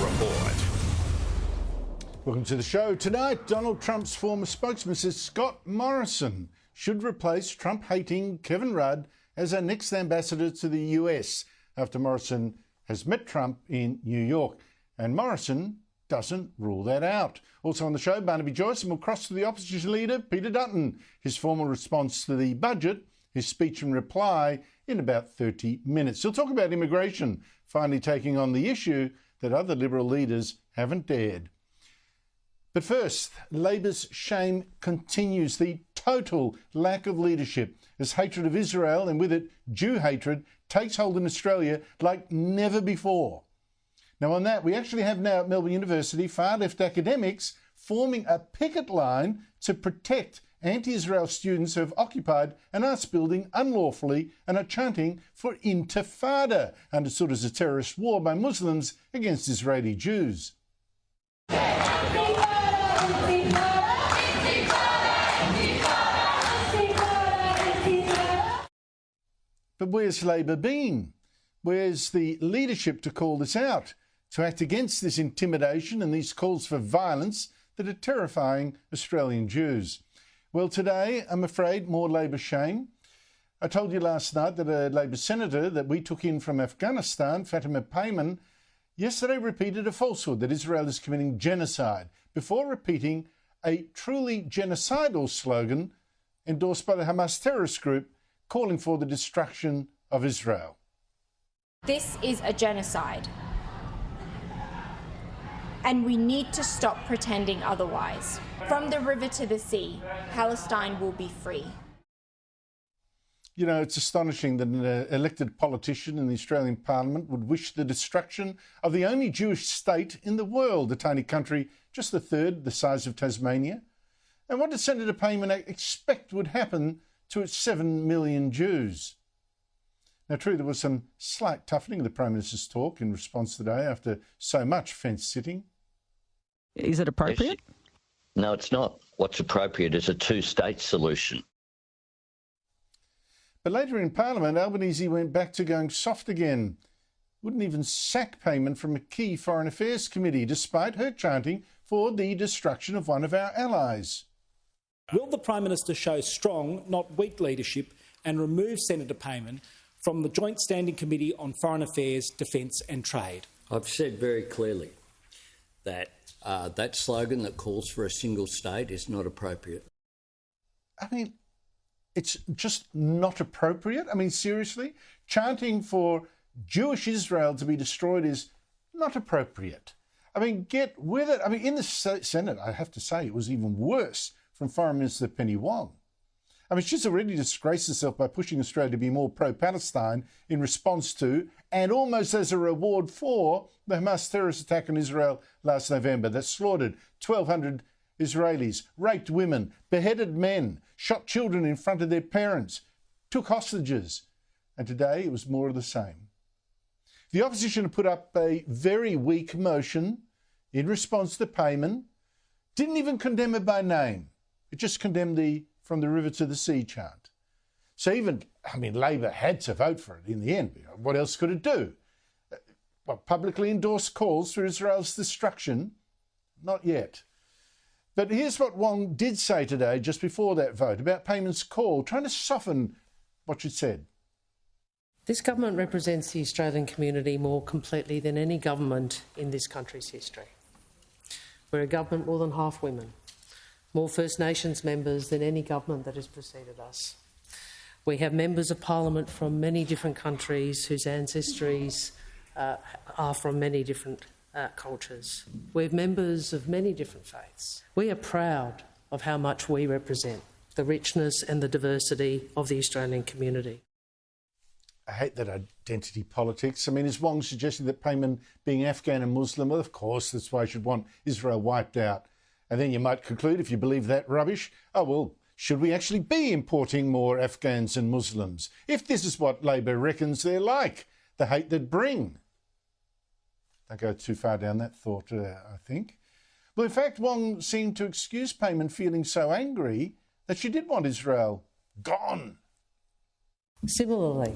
report. Welcome to the show. Tonight, Donald Trump's former spokesman says Scott Morrison should replace Trump-hating Kevin Rudd as our next ambassador to the US after Morrison has met Trump in New York. And Morrison doesn't rule that out. Also on the show, Barnaby Joyce, and we'll cross to the opposition leader, Peter Dutton, his formal response to the budget, his speech and reply in about 30 minutes. He'll talk about immigration, finally taking on the issue that other Liberal leaders haven't dared. But first, Labor's shame continues, the total lack of leadership as hatred of Israel and with it Jew hatred takes hold in Australia like never before. Now on that, we actually have now at Melbourne University far-left academics forming a picket line to protect anti-Israel students who have occupied an arts building unlawfully and are chanting for intifada, understood as a terrorist war by Muslims against Israeli Jews. But where's Labor been? Where's the leadership to call this out, to act against this intimidation and these calls for violence that are terrifying Australian Jews? Well, today, I'm afraid, more Labor shame. I told you last night that a Labor senator that we took in from Afghanistan, Fatima Payman, yesterday repeated a falsehood that Israel is committing genocide before repeating a truly genocidal slogan endorsed by the Hamas terrorist group calling for the destruction of Israel. This is a genocide, and we need to stop pretending otherwise. From the river to the sea, Palestine will be free. You know, it's astonishing that an elected politician in the Australian Parliament would wish the destruction of the only Jewish state in the world, a tiny country just the third the size of Tasmania. And what did Senator Payman expect would happen to its 7 million Jews? Now, true, there was some slight toughening of the Prime Minister's talk in response today after so much fence-sitting. Is it appropriate? No, it's not. What's appropriate is a two-state solution. But later in Parliament, Albanese went back to going soft again. Wouldn't even sack Payman from a key Foreign Affairs committee, despite her chanting for the destruction of one of our allies. Will the Prime Minister show strong, not weak leadership and remove Senator Payman from the Joint Standing Committee on Foreign Affairs, Defence and Trade? I've said very clearly that that slogan that calls for a single state is not appropriate. I mean, it's just not appropriate. I mean, seriously, chanting for Jewish Israel to be destroyed is not appropriate. I mean, get with it. I mean, in the Senate, I have to say, it was even worse from Foreign Minister Penny Wong. I mean, she's already disgraced herself by pushing Australia to be more pro-Palestine in response to, and almost as a reward for, the Hamas terrorist attack on Israel last November that slaughtered 1,200 Israelis, raped women, beheaded men, shot children in front of their parents, took hostages. And today it was more of the same. The opposition put up a very weak motion in response to Payman, didn't even condemn it by name. It just condemned the from the river to the sea chant. So even, I mean, Labor had to vote for it in the end. What else could it do? What, publicly endorse calls for Israel's destruction? Not yet. But here's what Wong did say today, just before that vote, about Payman's call, trying to soften what she said. This government represents the Australian community more completely than any government in this country's history. We're a government more than half women, more First Nations members than any government that has preceded us. We have members of Parliament from many different countries whose ancestries are from many different cultures. We have members of many different faiths. We are proud of how much we represent, the richness and the diversity of the Australian community. I hate that identity politics. I mean, is Wong suggesting that Payman being Afghan and Muslim, well, of course, that's why I should want Israel wiped out. And then you might conclude, if you believe that rubbish, oh, well, should we actually be importing more Afghans and Muslims? If this is what Labor reckons they're like, the hate they'd bring. Don't go too far down that thought, I think. Well, in fact, Wong seemed to excuse Payman feeling so angry that she did want Israel gone. Similarly,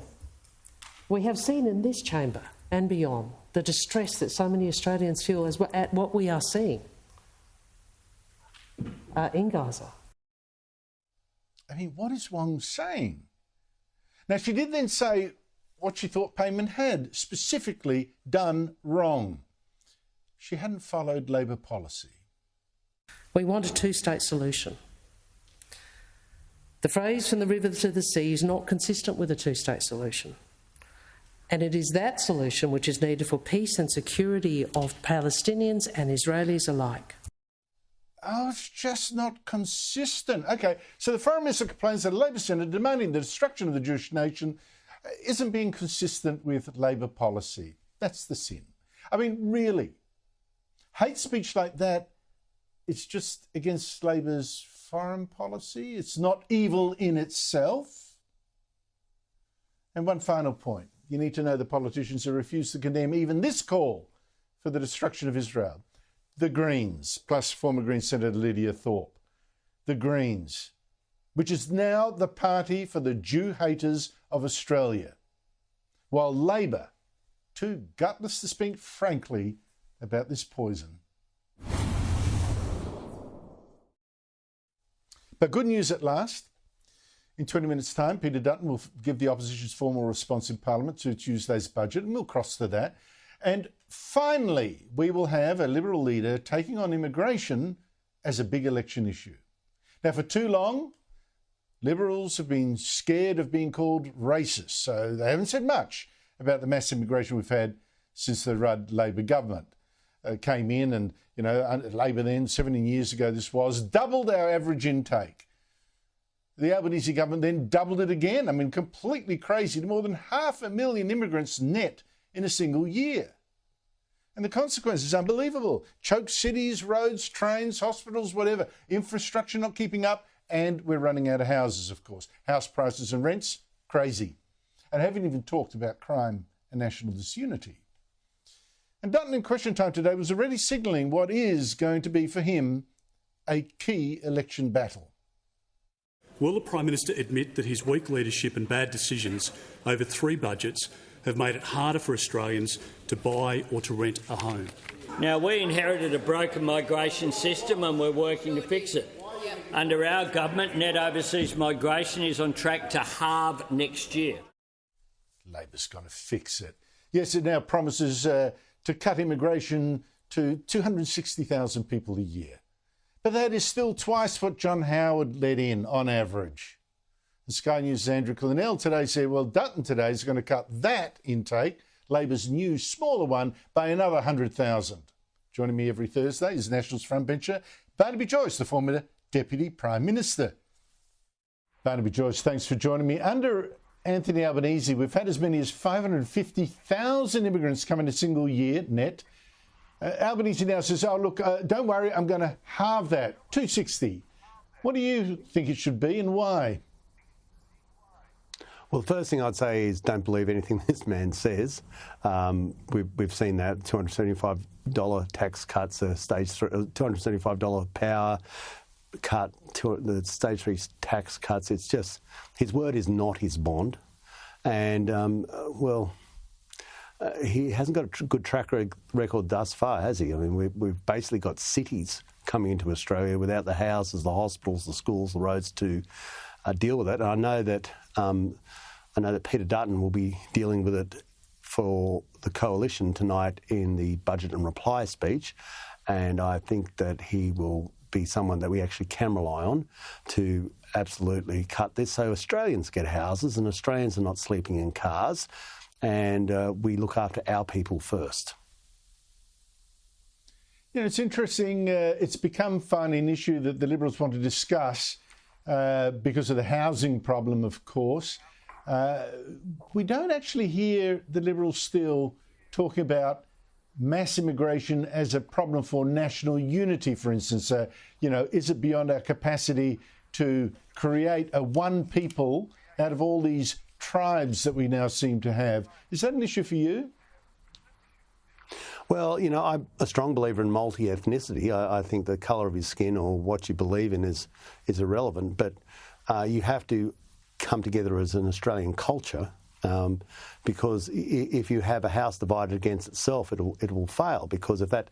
we have seen in this chamber and beyond the distress that so many Australians feel at what we are seeing in Gaza. I mean, what is Wong saying? Now, she did then say what she thought payment had specifically done wrong. She hadn't followed Labor policy. We want a two-state solution. The phrase "from the river to the sea" is not consistent with a two-state solution. And it is that solution which is needed for peace and security of Palestinians and Israelis alike. Oh, it's just not consistent. OK, so the Foreign Minister complains that a Labor Senator demanding the destruction of the Jewish nation isn't being consistent with Labor policy. That's the sin. I mean, really, hate speech like that, it's just against Labor's foreign policy. It's not evil in itself. And one final point. You need to know the politicians who refuse to condemn even this call for the destruction of Israel. The Greens, plus former Greens Senator Lydia Thorpe. The Greens, which is now the party for the Jew haters of Australia. While Labor, too gutless to speak frankly about this poison. But good news at last. In 20 minutes' time, Peter Dutton will give the opposition's formal response in Parliament to Tuesday's budget, and we'll cross to that. And finally, we will have a Liberal leader taking on immigration as a big election issue. Now, for too long, Liberals have been scared of being called racist, so they haven't said much about the mass immigration we've had since the Rudd Labor government came in. And, you know, Labor then, 17 years ago this was, doubled our average intake. The Albanese government then doubled it again. I mean, completely crazy, to more than 500,000 immigrants net in a single year. And the consequence is unbelievable. Choked cities, roads, trains, hospitals, whatever. Infrastructure not keeping up. And we're running out of houses, of course. House prices and rents, crazy. And I haven't even talked about crime and national disunity. And Dutton in Question Time today was already signalling what is going to be for him a key election battle. Will the Prime Minister admit that his weak leadership and bad decisions over 3 budgets have made it harder for Australians to buy or to rent a home? Now, we inherited a broken migration system and we're working to fix it. Under our government, net overseas migration is on track to halve next year. Labor's going to fix it. Yes, it now promises to cut immigration to 260,000 people a year. But that is still twice what John Howard let in on average. And Sky News' Andrew Colonel today said, well, Dutton today is going to cut that intake, Labor's new smaller one, by another 100,000. Joining me every Thursday is Nationals frontbencher Barnaby Joyce, the former Deputy Prime Minister. Barnaby Joyce, thanks for joining me. Under Anthony Albanese, we've had as many as 550,000 immigrants come in a single year net. Albanese now says, oh, look, don't worry, I'm going to halve that, 260. What do you think it should be and why? Well, the first thing I'd say is don't believe anything this man says. We've seen that $275 tax cuts, $275 power cut, to the stage 3 tax cuts. It's just, his word is not his bond. And, he hasn't got a good track record thus far, has he? I mean, we've basically got cities coming into Australia without the houses, the hospitals, the schools, the roads to deal with it. And I know that Peter Dutton will be dealing with it for the coalition tonight in the budget and reply speech, and I think that he will be someone that we actually can rely on to absolutely cut this so Australians get houses and Australians are not sleeping in cars. And we look after our people first. You know, it's interesting. It's become finally an issue that the Liberals want to discuss because of the housing problem, of course. We don't actually hear the Liberals still talking about mass immigration as a problem for national unity, for instance. Is it beyond our capacity to create a one people out of all these tribes that we now seem to have? Is that an issue for you? Well, I'm a strong believer in multi-ethnicity. I think the colour of his skin or what you believe in is irrelevant, but you have to come together as an Australian culture because if you have a house divided against itself, it will fail. Because if that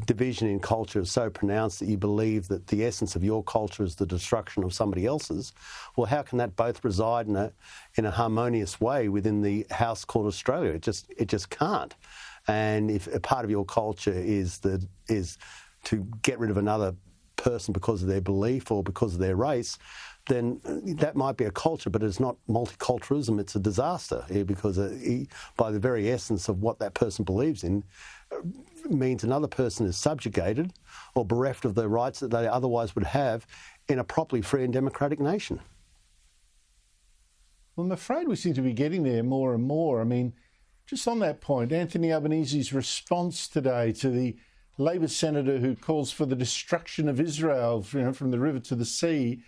division in culture is so pronounced that you believe that the essence of your culture is the destruction of somebody else's, well, how can that both reside in a harmonious way within the house called Australia? It just can't. And if a part of your culture is to get rid of another person because of their belief or because of their race, then that might be a culture, but it's not multiculturalism. It's a disaster because by the very essence of what that person believes in means another person is subjugated or bereft of the rights that they otherwise would have in a properly free and democratic nation. Well, I'm afraid we seem to be getting there more and more. I mean, just on that point, Anthony Albanese's response today to the Labor senator who calls for the destruction of Israel, from the river to the sea.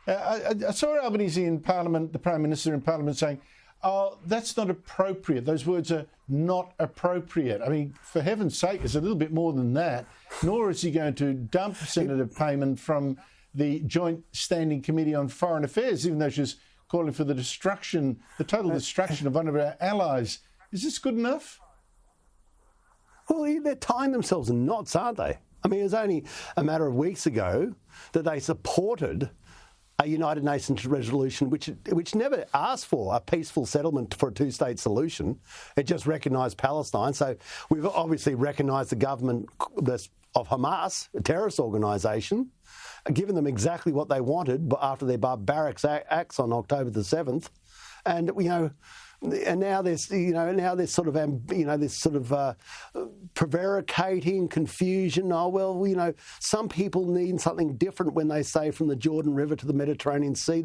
I saw Albanese in Parliament, the Prime Minister in Parliament, saying, "Oh, that's not appropriate. Those words are not appropriate." I mean, for heaven's sake, it's a little bit more than that. Nor is he going to dump Senator Payman from the Joint Standing Committee on Foreign Affairs, even though she's calling for the total destruction of one of our allies. Is this good enough? Well, they're tying themselves in knots, aren't they? I mean, it was only a matter of weeks ago that they supported a United Nations resolution which never asked for a peaceful settlement for a two-state solution. It just recognised Palestine. So we've obviously recognised the government of Hamas, a terrorist organisation, given them exactly what they wanted after their barbaric acts on October the 7th. And, and now there's this sort of prevaricating confusion. Oh, well, some people need something different when they say from the Jordan River to the Mediterranean Sea.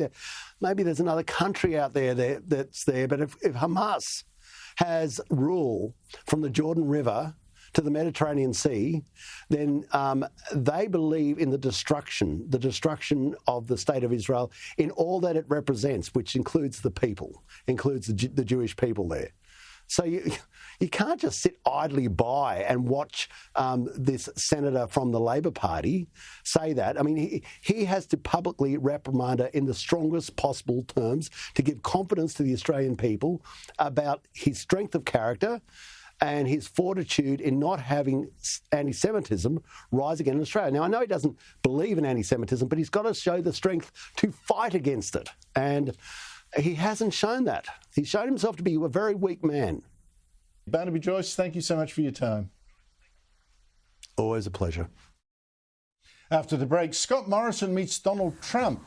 Maybe there's another country out there that's there. But if Hamas has rule from the Jordan River to the Mediterranean Sea, then they believe in the destruction of the State of Israel in all that it represents, which includes the people, includes the Jewish people there. So you can't just sit idly by and watch this senator from the Labor Party say that. I mean, he has to publicly reprimand her in the strongest possible terms to give confidence to the Australian people about his strength of character and his fortitude in not having anti-Semitism rise again in Australia. Now, I know he doesn't believe in anti-Semitism, but he's got to show the strength to fight against it. And he hasn't shown that. He's shown himself to be a very weak man. Barnaby Joyce, thank you so much for your time. Always a pleasure. After the break, Scott Morrison meets Donald Trump,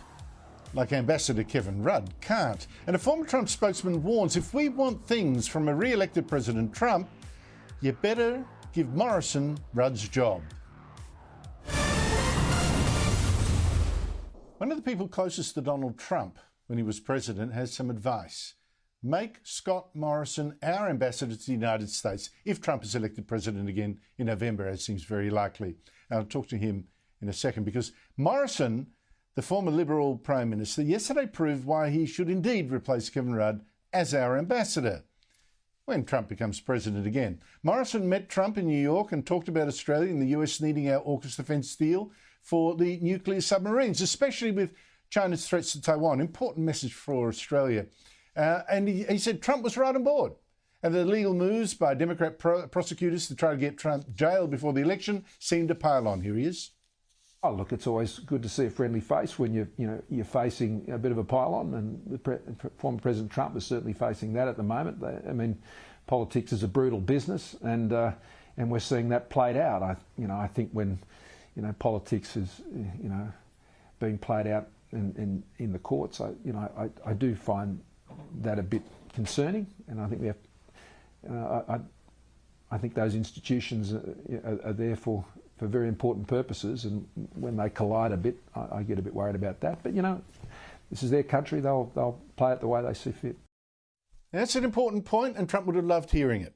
like Ambassador Kevin Rudd can't. And a former Trump spokesman warns if we want things from a re-elected President Trump, you better give Morrison Rudd's job. One of the people closest to Donald Trump when he was president has some advice. Make Scott Morrison our ambassador to the United States if Trump is elected president again in November, as seems very likely. And I'll talk to him in a second, because Morrison, the former Liberal Prime Minister, yesterday proved why he should indeed replace Kevin Rudd as our ambassador when Trump becomes president again. Morrison met Trump in New York and talked about Australia and the US needing our AUKUS defence deal for the nuclear submarines, especially with China's threats to Taiwan. Important message for Australia. And he said Trump was right on board, and the legal moves by Democrat prosecutors to try to get Trump jailed before the election seemed to pile on. Here he is. Oh, look, it's always good to see a friendly face when you're facing a bit of a pile-on, and former President Trump is certainly facing that at the moment. I mean, politics is a brutal business, and we're seeing that played out. I think when politics is being played out in the courts, I do find that a bit concerning, and I think we have. I think those institutions are there for very important purposes, and when they collide a bit, I get a bit worried about that. But this is their country; they'll play it the way they see fit. That's an important point, and Trump would have loved hearing it.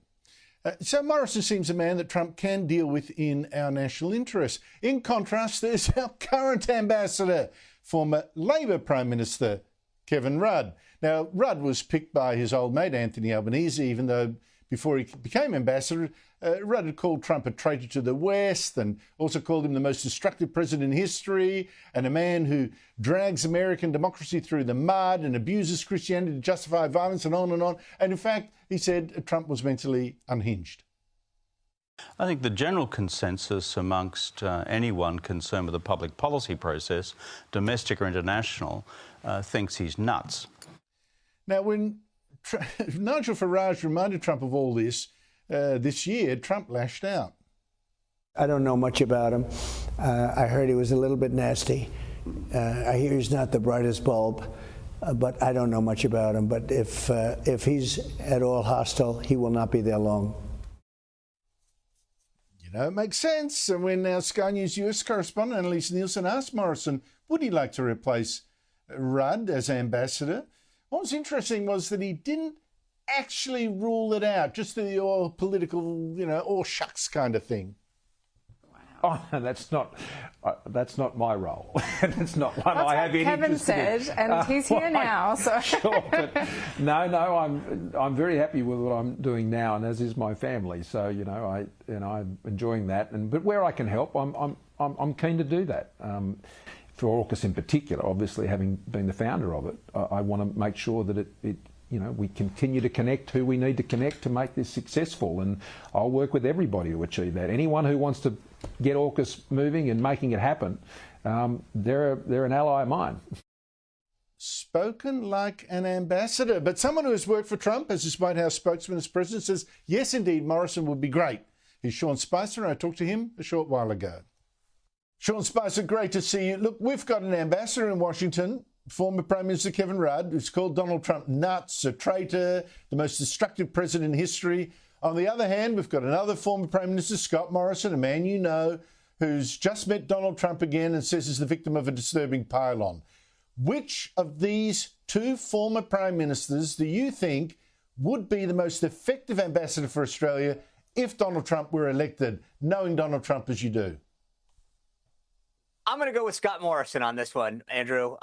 So Morrison seems a man that Trump can deal with in our national interest. In contrast, there's our current ambassador, former Labor Prime Minister Kevin Rudd. Now, Rudd was picked by his old mate Anthony Albanese, even though before he became ambassador, Rudd had called Trump a traitor to the West and also called him the most destructive president in history and a man who drags American democracy through the mud and abuses Christianity to justify violence and on and on. And in fact, he said Trump was mentally unhinged. I think the general consensus amongst anyone concerned with the public policy process, domestic or international, thinks he's nuts. Now, when Nigel Farage reminded Trump of all this this year, Trump lashed out. I don't know much about him. I heard he was a little bit nasty. I hear he's not the brightest bulb, but I don't know much about him. But if he's at all hostile, he will not be there long. You know, it makes sense. And when Sky News US correspondent Annalise Nielsen asked Morrison, would he like to replace Rudd as ambassador? What was interesting was that he didn't actually rule it out, just the all political, all shucks kind of thing. Oh, that's not my role. That's not one I have any Kevin interest in. said, and he's here now. So sure, but no, I'm very happy with what I'm doing now, and as is my family. So I'm enjoying that. But where I can help, I'm keen to do that. For AUKUS in particular, obviously having been the founder of it, I want to make sure that we continue to connect who we need to connect to make this successful, and I'll work with everybody to achieve that. Anyone who wants to get AUKUS moving and making it happen, they're an ally of mine. Spoken like an ambassador, but someone who has worked for Trump as his White House spokesman as president says, yes, indeed, Morrison would be great. He's Sean Spicer, and I talked to him a short while ago. Sean Spicer, great to see you. Look, we've got an ambassador in Washington, former Prime Minister Kevin Rudd, who's called Donald Trump nuts, a traitor, the most destructive president in history. On the other hand, we've got another former Prime Minister, Scott Morrison, a man you know, who's just met Donald Trump again and says he's the victim of a disturbing pylon. Which of these two former Prime Ministers do you think would be the most effective ambassador for Australia if Donald Trump were elected, knowing Donald Trump as you do? I'm going to go with Scott Morrison on this one, Andrew.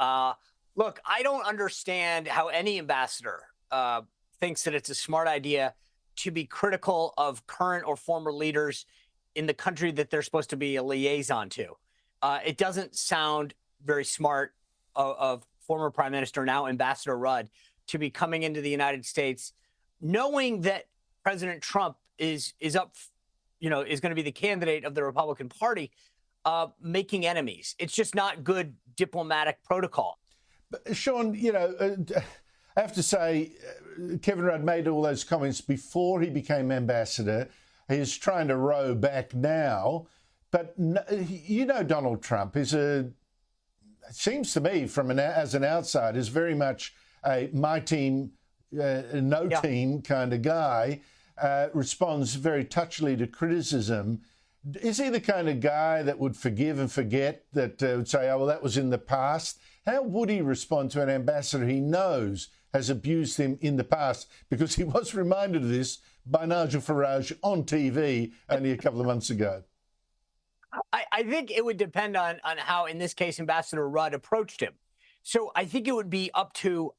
Look, I don't understand how any ambassador thinks that it's a smart idea to be critical of current or former leaders in the country that they're supposed to be a liaison to. It doesn't sound very smart of former Prime Minister, now Ambassador Rudd, to be coming into the United States knowing that President Trump is up, is going to be the candidate of the Republican Party, making enemies. It's just not good diplomatic protocol. But Sean, I have to say, Kevin Rudd made all those comments before he became ambassador. He's trying to row back now. But Donald Trump is seems to me, as an outsider, is very much a my team, no team kind of guy. Responds very touchily to criticism. Is he the kind of guy that would forgive and forget, that would say, oh, well, that was in the past? How would he respond to an ambassador he knows has abused him in the past? Because he was reminded of this by Nigel Farage on TV only a couple of months ago. I think it would depend on how, in this case, Ambassador Rudd approached him. So I think it would be up to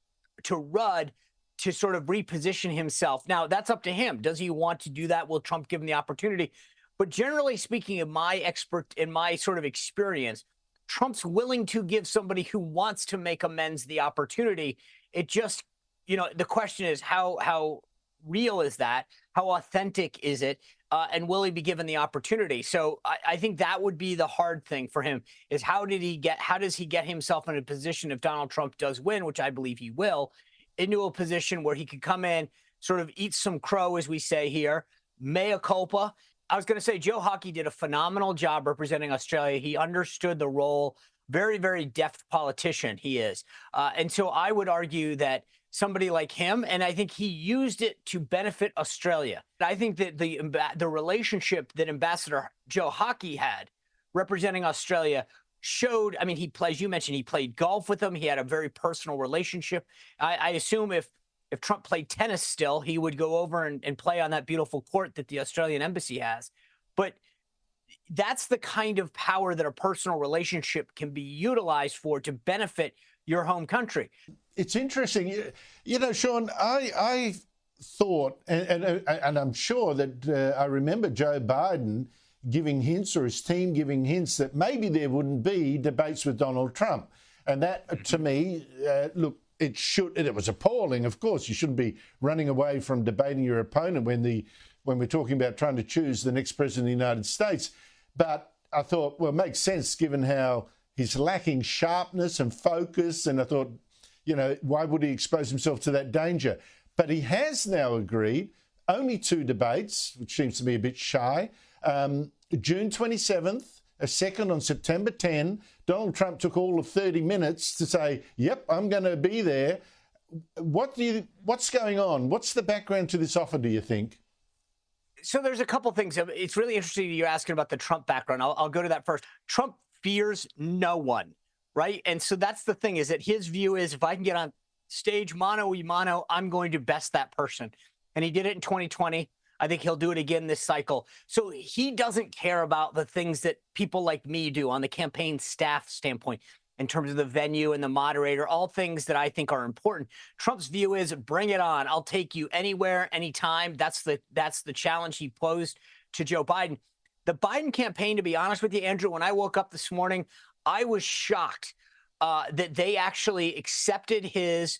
Rudd to sort of reposition himself. Now, that's up to him. Does he want to do that? Will Trump give him the opportunity? But generally speaking, in my sort of experience, Trump's willing to give somebody who wants to make amends the opportunity. It just, the question is how real is that? How authentic is it? And will he be given the opportunity? So I think that would be the hard thing for him, is how does he get himself in a position, if Donald Trump does win, which I believe he will, into a position where he could come in, sort of eat some crow, as we say here, mea culpa. I was going to say Joe Hockey did a phenomenal job representing Australia. He understood the role. Very, very deft politician he is. And so I would argue that somebody like him, and I think he used it to benefit Australia. I think that the relationship that Ambassador Joe Hockey had representing Australia showed, as you mentioned, he played golf with him. He had a very personal relationship. I assume if Trump played tennis still, he would go over and play on that beautiful court that the Australian embassy has. But that's the kind of power that a personal relationship can be utilized for to benefit your home country. It's interesting. Sean, I thought, and I'm sure that I remember Joe Biden giving hints, or his team giving hints, that maybe there wouldn't be debates with Donald Trump. And that, to me, look, it was appalling. Of course, you shouldn't be running away from debating your opponent when we're talking about trying to choose the next president of the United States. But I thought, well, it makes sense given how he's lacking sharpness and focus. And I thought, why would he expose himself to that danger? But he has now agreed only 2 debates, which seems to be a bit shy. June 27th, a second on September 10. Donald Trump took all of 30 minutes to say, yep, I'm going to be there. What's going on? What's the background to this offer, do you think? So there's a couple things. It's really interesting you're asking about the Trump background. I'll go to that first. Trump fears no one, right? And so that's the thing, is that his view is, if I can get on stage mano a mano, I'm going to best that person. And he did it in 2020. I think he'll do it again this cycle. So he doesn't care about the things that people like me do on the campaign staff standpoint, in terms of the venue and the moderator, all things that I think are important. Trump's view is, bring it on. I'll take you anywhere, anytime. That's the challenge he posed to Joe Biden. The Biden campaign, to be honest with you, Andrew, when I woke up this morning, I was shocked that they actually accepted his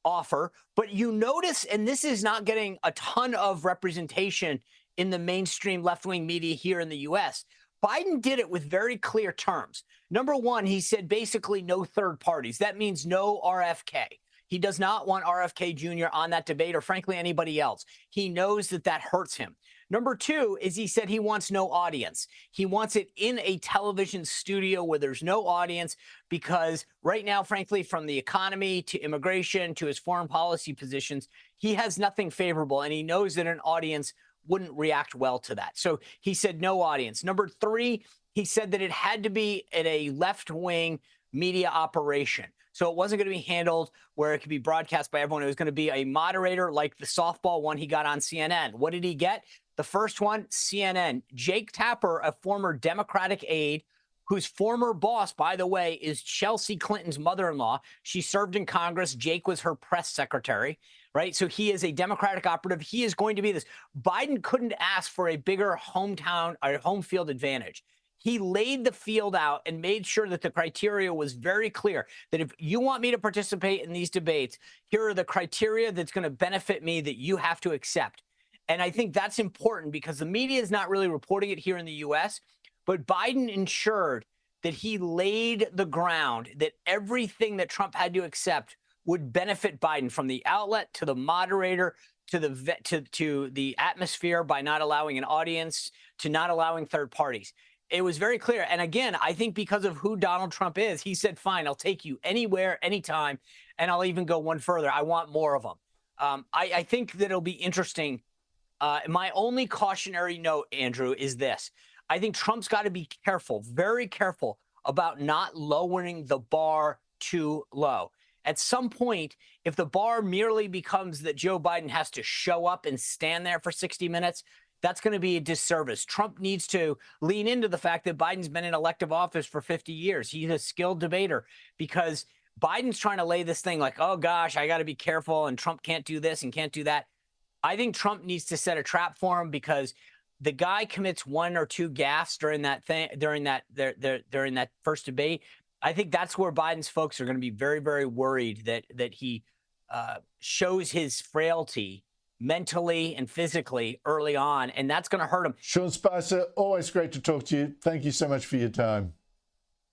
offer. But you notice, and this is not getting a ton of representation in the mainstream left-wing media here in the U.S., Biden did it with very clear terms. Number one, he said basically no third parties. That means no RFK. He does not want RFK Jr. on that debate, or frankly anybody else. He knows that that hurts him. Number two is he said he wants no audience. He wants it in a television studio where there's no audience, because right now, frankly, from the economy to immigration to his foreign policy positions, he has nothing favorable, and he knows that an audience wouldn't react well to that. So he said no audience. Number three, he said that it had to be in a left-wing media operation. So it wasn't going to be handled where it could be broadcast by everyone. It was going to be a moderator like the softball one he got on CNN. What did he get? The first one, CNN. Jake Tapper, a former Democratic aide, whose former boss, by the way, is Chelsea Clinton's mother-in-law. She served in Congress. Jake was her press secretary, right? So he is a Democratic operative. He is going to be this. Biden couldn't ask for a bigger hometown or home field advantage. He laid the field out and made sure that the criteria was very clear, that if you want me to participate in these debates, here are the criteria that's going to benefit me that you have to accept. And I think that's important, because the media is not really reporting it here in the U.S., but Biden ensured that he laid the ground, that everything that Trump had to accept would benefit Biden, from the outlet to the moderator to the atmosphere, by not allowing an audience, to not allowing third parties. It was very clear. And again, I think because of who Donald Trump is, he said, fine, I'll take you anywhere, anytime, and I'll even go one further. I want more of them. I think that it'll be interesting. My only cautionary note, Andrew, is this. I think Trump's got to be careful, very careful, about not lowering the bar too low. At some point, if the bar merely becomes that Joe Biden has to show up and stand there for 60 minutes, that's going to be a disservice. Trump needs to lean into the fact that Biden's been in elective office for 50 years. He's a skilled debater, because Biden's trying to lay this thing like, oh, gosh, I got to be careful, and Trump can't do this and can't do that. I think Trump needs to set a trap for him, because the guy commits one or two gaffes during that first debate. I think that's where Biden's folks are going to be very, very worried that he shows his frailty mentally and physically early on, and that's going to hurt him. Sean Spicer, always great to talk to you. Thank you so much for your time.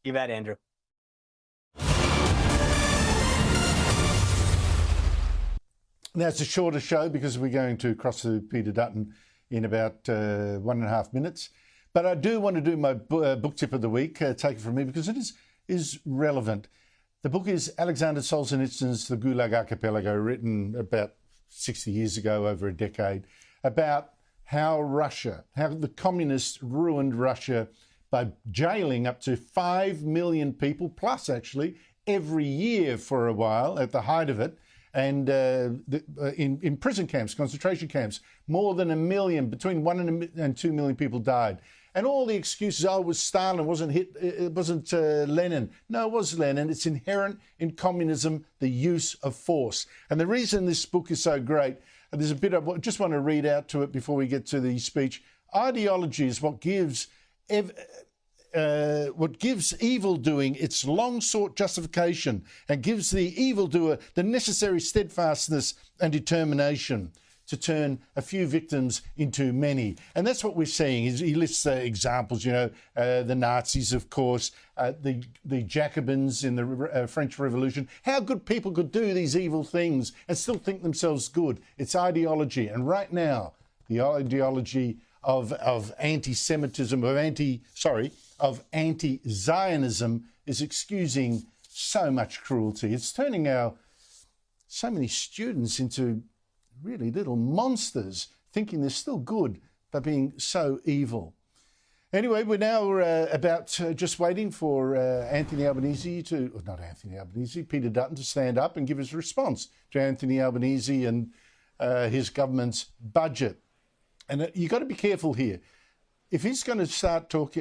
You bet, Andrew. Now, it's a shorter show because we're going to cross to Peter Dutton in about 1.5 minutes. But I do want to do my book tip of the week, take it from me, because it is relevant. The book is Alexander Solzhenitsyn's The Gulag Archipelago, written about 60 years ago, over a decade, about how the communists ruined Russia by jailing up to 5 million people, plus actually, every year for a while at the height of it. And in prison camps, concentration camps, more than 1 million, between 1 and 2 million people died. And all the excuses, oh, it was Stalin, it wasn't Lenin. No, it was Lenin. It's inherent in communism, the use of force. And the reason this book is so great, There's a bit I just want to read out to it before we get to the speech. Ideology is what gives evil doing its long-sought justification and gives the evildoer the necessary steadfastness and determination to turn a few victims into many. And that's what we're seeing. He lists examples, the Nazis, of course, the Jacobins in the French Revolution. How good people could do these evil things and still think themselves good. It's ideology. And right now, the ideology of anti-Semitism, of anti-Zionism is excusing so much cruelty. It's turning so many students into really little monsters, thinking they're still good, but being so evil. Anyway, we're now just waiting for Peter Dutton to stand up and give his response to Anthony Albanese and his government's budget. And you've got to be careful here. If he's going to start talk,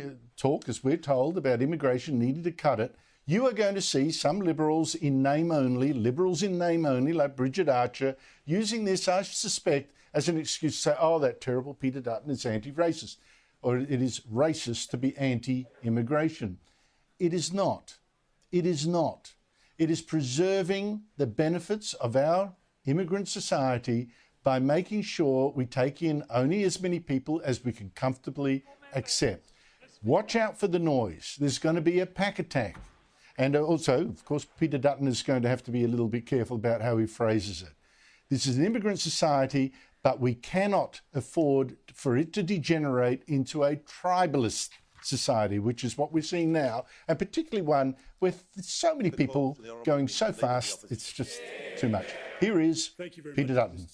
as we're told, about immigration, needing to cut it, you are going to see some liberals in name only, like Bridget Archer, using this, I suspect, as an excuse to say, oh, that terrible Peter Dutton is anti-racist, or it is racist to be anti-immigration. It is not. It is not. It is preserving the benefits of our immigrant society by making sure we take in only as many people as we can comfortably accept. Watch out for the noise. There's going to be a pack attack. And also, of course, Peter Dutton is going to have to be a little bit careful about how he phrases it. This is an immigrant society, but we cannot afford for it to degenerate into a tribalist society, which is what we're seeing now, and particularly one with so many people going so fast, it's just too much. Here is Peter Dutton.